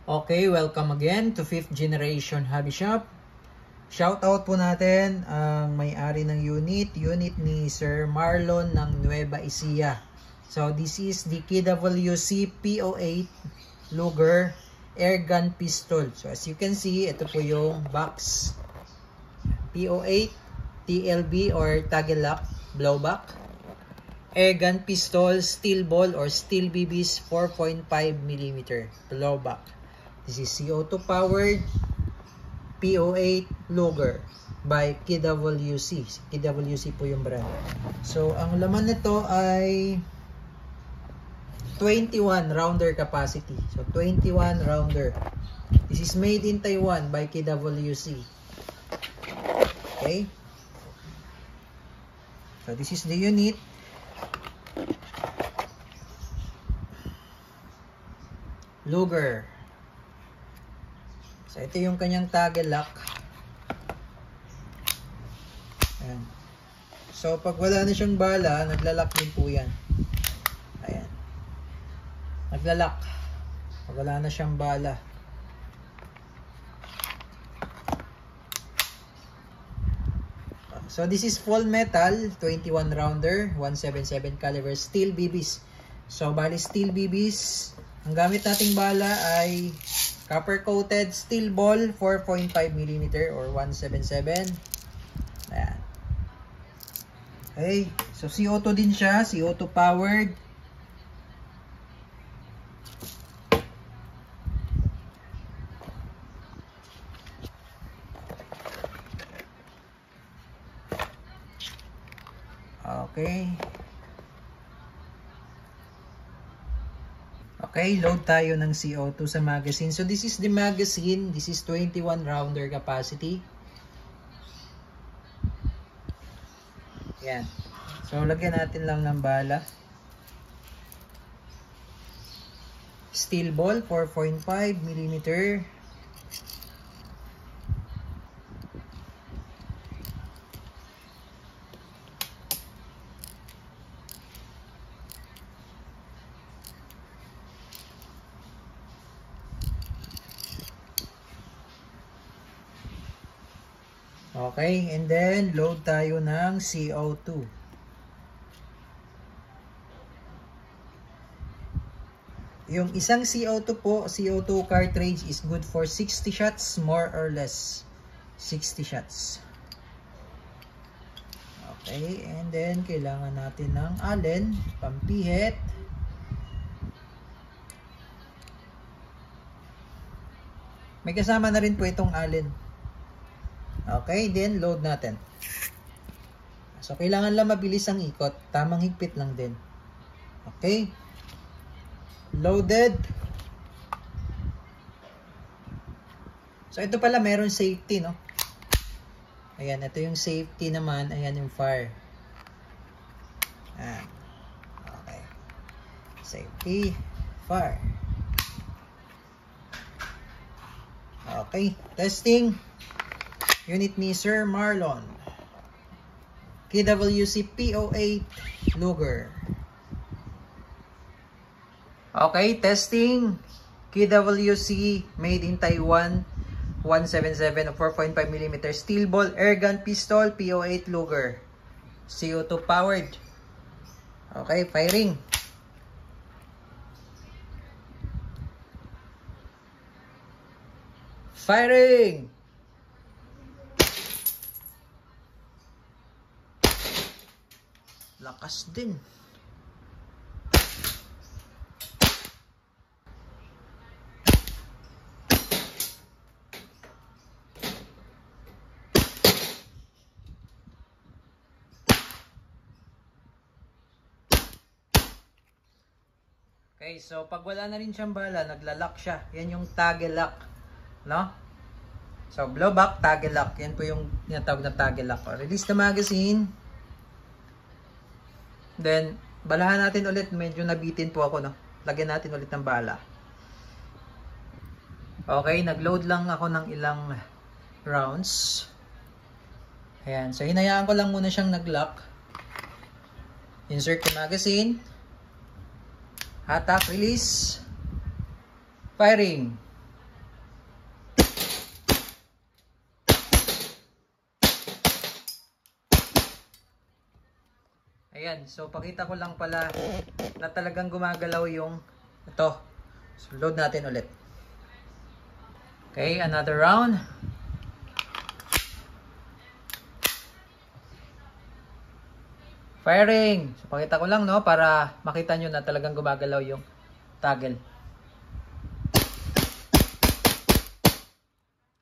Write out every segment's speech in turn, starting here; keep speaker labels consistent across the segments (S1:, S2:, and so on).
S1: Okay, welcome again to 5th Generation Hobby Shop. Shoutout po natin ang may-ari ng unit ni Sir Marlon ng Nueva Ecija. So this is the KWC P08 Luger Airgun Pistol. So as you can see, ito po yung box. P08 TLB or Toggle Lock Blowback Airgun Pistol Steel Ball or Steel BBs 4.5mm Blowback. This is CO2 powered P08 Luger by KWC. KWC po yung brand. So ang laman nito ay 21 rounder capacity. So 21 rounder. This is made in Taiwan by KWC. Okay. So this is the unit. Luger. So ito yung kanyang toggle lock. Ayan. So pag wala na siyang bala, naglalak din po yan. Ayan. Naglalak. Pag wala na siyang bala. So this is full metal, 21 rounder, 177 caliber steel BBs. So bali steel BBs, ang gamit nating bala ay copper coated steel ball 4.5mm or 177. Ayan. Okay, so CO2 din siya, CO2 powered. Okay. Okay, load tayo ng CO2 sa magazine. So this is the magazine. This is 21 rounder capacity. Yan. So lagyan natin lang ng bala. Steel ball 4.5mm. Okay, and then load tayo ng CO2. Yung isang CO2 po, CO2 cartridge is good for 60 shots, more or less. 60 shots. Okay, and then kailangan natin ng allen, pampihit. May kasama na rin po itong allen. Okay, then load natin. So kailangan lang mabilis ang ikot, tamang higpit lang din. Okay. Loaded. So ito pala meron safety, no? Ayan, ito yung safety naman, ayan yung fire. Ayan. Okay. Safety, fire. Okay, testing. Unit ni Sir Marlon. KWC P08 Luger. Okay, testing. KWC made in Taiwan 177 of 4.5mm steel ball airgun pistol P08 Luger. CO2 powered. Okay, firing. Firing. Lakas din. Okay, so pag wala na rin siyang bala, naglalak siya. Yan yung toggle lock, no? So blowback, toggle lock. Yan po yung tinatawag na toggle lock. Release the magazine. Then, balahan natin ulit. Medyo nabitin po ako, no? Lagyan natin ulit ng bala. Okay, nag-load lang ako ng ilang rounds. Ayan. So, hinayaan ko lang muna siyang nag-lock. Insert the magazine. Attack, release. Firing. natin. So, pakita ko lang pala na talagang gumagalaw yung ito. So, load natin ulit. Okay, another round. Firing! So, pakita ko lang, no, para makita nyo na talagang gumagalaw yung toggle.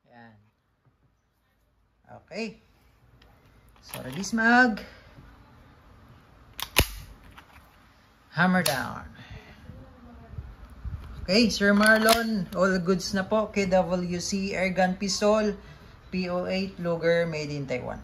S1: Ayan. Okay. So, release mag. Hammer down. Okay, Sir Marlon, all goods na po. KWC Airgun Pistol, PO8 Luger, made in Taiwan.